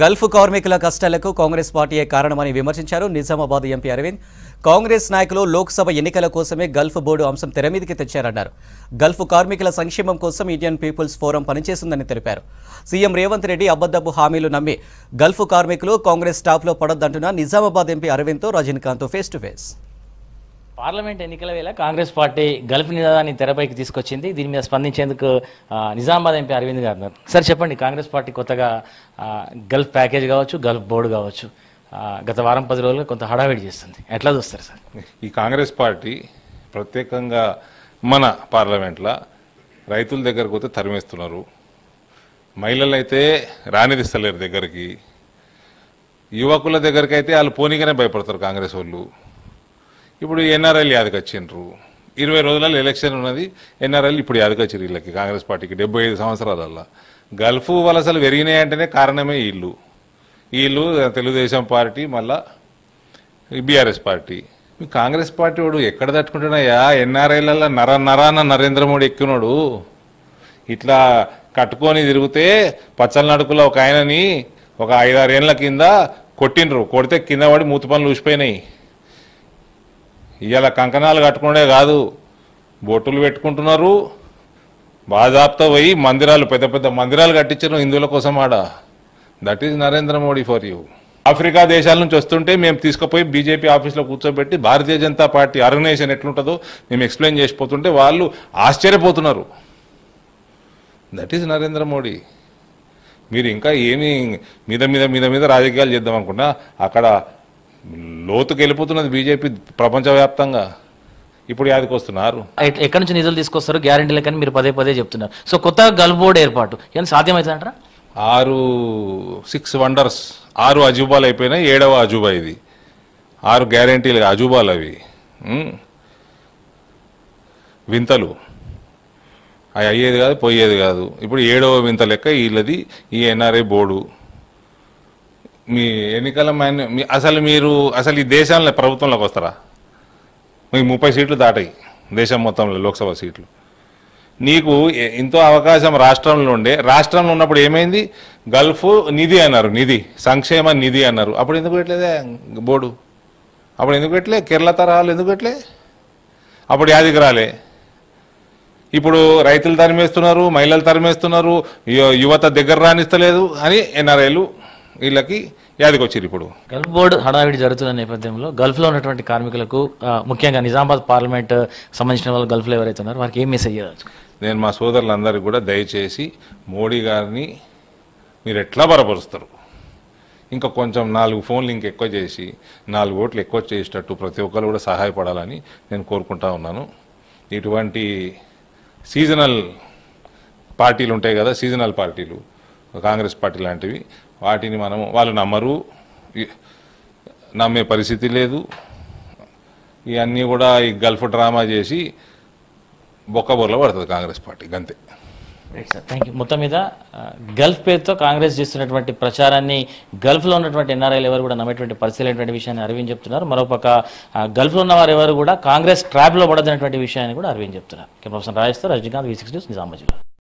Gulf కార్మికుల కష్టాలకు కాంగ్రెస్ పార్టీయే కారణమని విమర్శించారు నిజామాబాద్ ఎంపీ అరవింద్. కాంగ్రెస్ నాయకులు లోక్సభ ఎన్నికల కోసమే గల్ఫ్ బోర్డు అంశం తెరమీదికి తెచ్చారన్నారు. గల్ఫ్ కార్మికుల సంక్షేమం కోసం ఇండియన్ పీపుల్స్ ఫోరం పనిచేస్తుందని తెలిపారు. సీఎం రేవంత్ రెడ్డి అబద్ధపు హామీలు నమ్మి గల్ఫ్ కార్మికులు కాంగ్రెస్ టాప్లో పడొద్దంటున్న నిజామాబాద్ ఎంపీ అరవింద్తో Rajinikanth face to face. Parliament ఎన్నికల వేళ కాంగ్రెస్ పార్టీ గల్ఫ్ నినాదాన్ని తెరపైకి తీసుకొచ్చింది. దీని మీద స్పందించేందుకు నిజామాబాద్ ఎంపీ అరవింద్ గారు ఉన్నారు. సార్ చెప్పండి, కాంగ్రెస్ పార్టీ కొత్తగా గల్ఫ్ ప్యాకేజ్ కావచ్చు, గల్ఫ్ బోర్డు కావచ్చు, గత వారం 10 రోజులుగా కొంత హడావిడి చేస్తుంది. ఎట్లా చూస్తారు సార్? ఈ కాంగ్రెస్ పార్టీ ప్రత్యేకంగా మన పార్లమెంట్లో రైతుల దగ్గరకు పోతే తరిమేస్తున్నారు, మహిళలు అయితే రానిదిస్తలేరు దగ్గరికి, యువకుల దగ్గరికి అయితే వాళ్ళు పోనీగానే భయపడతారు కాంగ్రెస్ వాళ్ళు. ఇప్పుడు ఎన్ఆర్ఐలు యాదకొచ్చిండ్రు, 20 రోజులలో ఎలక్షన్ ఉన్నది, ఎన్ఆర్ఐలు ఇప్పుడు యాదకొచ్చారు వీళ్ళకి కాంగ్రెస్ పార్టీకి 75 సంవత్సరాలల్లో. గల్ఫ్ వలసలు పెరిగినాయంటేనే కారణమే వీళ్ళు తెలుగుదేశం పార్టీ, మళ్ళా బీఆర్ఎస్ పార్టీ. మీ కాంగ్రెస్ పార్టీ వాడు ఎక్కడ తట్టుకుంటున్నాయా? ఎన్ఆర్ఐలలో నరాన నరేంద్ర మోడీ ఎక్కినోడు ఇట్లా కట్టుకొని తిరిగితే పచ్చల నడుకులో ఒక ఆయనని ఒక 5-6 ఏళ్ల కింద కొట్టిండ్రు, కొడితే కింద పడి మూతి పనులు ఊసిపోయినాయి. ఇవాళ కంకణాలు కట్టుకునే కాదు, బొట్టులు పెట్టుకుంటున్నారు, బాజాప్తా పోయి మందిరాలు, పెద్ద పెద్ద మందిరాలు కట్టించారు హిందువుల కోసం ఆడ. That is Narendra Modi for you. Africa దేశాల నుంచి వస్తుంటే మేము తీసుకుపోయి బీజేపీ ఆఫీస్లో కూర్చోబెట్టి భారతీయ జనతా పార్టీ ఆర్గనైజేషన్ ఎట్లుంటుందో మేము ఎక్స్ప్లెయిన్ చేసిపోతుంటే వాళ్ళు ఆశ్చర్యపోతున్నారు. That is Narendra Modi. మీరు ఇంకా ఏమి మీద మీద మీద మీద రాజకీయాలు చేద్దాం అనుకున్నా అక్కడ లోతుకు వెళ్ళిపోతున్నది బీజేపీ ప్రపంచవ్యాప్తంగా. ఇప్పుడు యాదకి వస్తున్నారు. ఎక్కడి నుంచి నిధులు తీసుకొస్తారు గ్యారంటీలు కానీ మీరు పదే చెప్తున్నారు. సో కొత్తగా గల్ఫ్ బోర్డు ఏర్పాటు ఏమైనా సాధ్యమవుతుందంటారా? 6 వండర్స్, 6 అజూబాలు అయిపోయినాయి, 7వ అజూబా ఇది. 6 గ్యారంటీలు అజూబాలు అవి, వింతలు. అవి అయ్యేది కాదు, పోయేది కాదు. ఇప్పుడు 7వ వింత లెక్క వీళ్ళది ఈ ఎన్ఆర్ఐ బోర్డు. మీ ఎన్నికల అసలు ఈ దేశంలో ప్రభుత్వంలోకి వస్తారా? మీకు 30 సీట్లు దాటాయి దేశం మొత్తంలో లోక్సభ సీట్లు. నీకు ఎంతో అవకాశం రాష్ట్రంలో ఉండే, రాష్ట్రంలో ఉన్నప్పుడు ఏమైంది? గల్ఫ్ నిధి అన్నారు, నిధి సంక్షేమ నిధి అన్నారు. అప్పుడు ఎందుకు పెట్టలేదే బోర్డు? అప్పుడు ఎందుకు పెట్టలే? కేరళ తరహాలు ఎందుకు పెట్టలే? అప్పుడు యాదికి రాలే. ఇప్పుడు రైతులు తరిమేస్తున్నారు, మహిళలు తరిమేస్తున్నారు, యువత దగ్గర రానిస్తలేదు అని ఎన్ఆర్ఐలు వీళ్ళకి యాదకొచ్చారు. ఇప్పుడు గల్ఫ్ బోర్డు హడావిడి జరుగుతున్న నేపథ్యంలో గల్ఫ్లో ఉన్నటువంటి కార్మికులకు, ముఖ్యంగా నిజామాబాద్ పార్లమెంట్ సంబంధించిన వాళ్ళు గల్ఫ్లో ఎవరైతే ఉన్నారో వారికి ఏం మెసేజ్ ఇవ్వచ్చు? నేను మా సోదరులందరికీ కూడా దయచేసి మోడీ గారిని మీరు ఎట్లా బలపరుస్తారు, ఇంకా కొంచెం 4 ఫోన్లు ఇంకెక్కువ చేసి 4 ఓట్లు ఎక్కువ చేసేటట్టు ప్రతి ఒక్కరు కూడా సహాయపడాలని నేను కోరుకుంటా ఉన్నాను. ఇటువంటి సీజనల్ పార్టీలు ఉంటాయి కదా, సీజనల్ పార్టీలు, కాంగ్రెస్ పార్టీ లాంటివి, వాటిని వాళ్ళు నమ్మరు, నమ్మే పరిస్థితి లేదు. ఇవన్నీ కూడా ఈ గల్ఫ్ డ్రామా చేసి బొక్కబొర్ల పడుతుంది కాంగ్రెస్ పార్టీ, అంతే. Thank you. మొత్తం మీద గల్ఫ్ పేరుతో కాంగ్రెస్ చేస్తున్నటువంటి ప్రచారాన్ని గల్ఫ్లో ఉన్నటువంటి ఎన్ఆర్ఐలు ఎవరు కూడా నమ్మేటువంటి పరిస్థితి లేనటువంటి విషయాన్ని అరవింద్ చెప్తున్నారు. మరోపక్క గల్ఫ్లో ఉన్న వారు ఎవరు కూడా కాంగ్రెస్ ట్రాప్లో పడదనేటువంటి విషయాన్ని కూడా అరవింద్ చెప్తున్నారు. కెమెరా పర్సన్ రాజేష్ తో రజనీకాంత్, V6 న్యూస్, నిజామాబాద్ జిల్లా.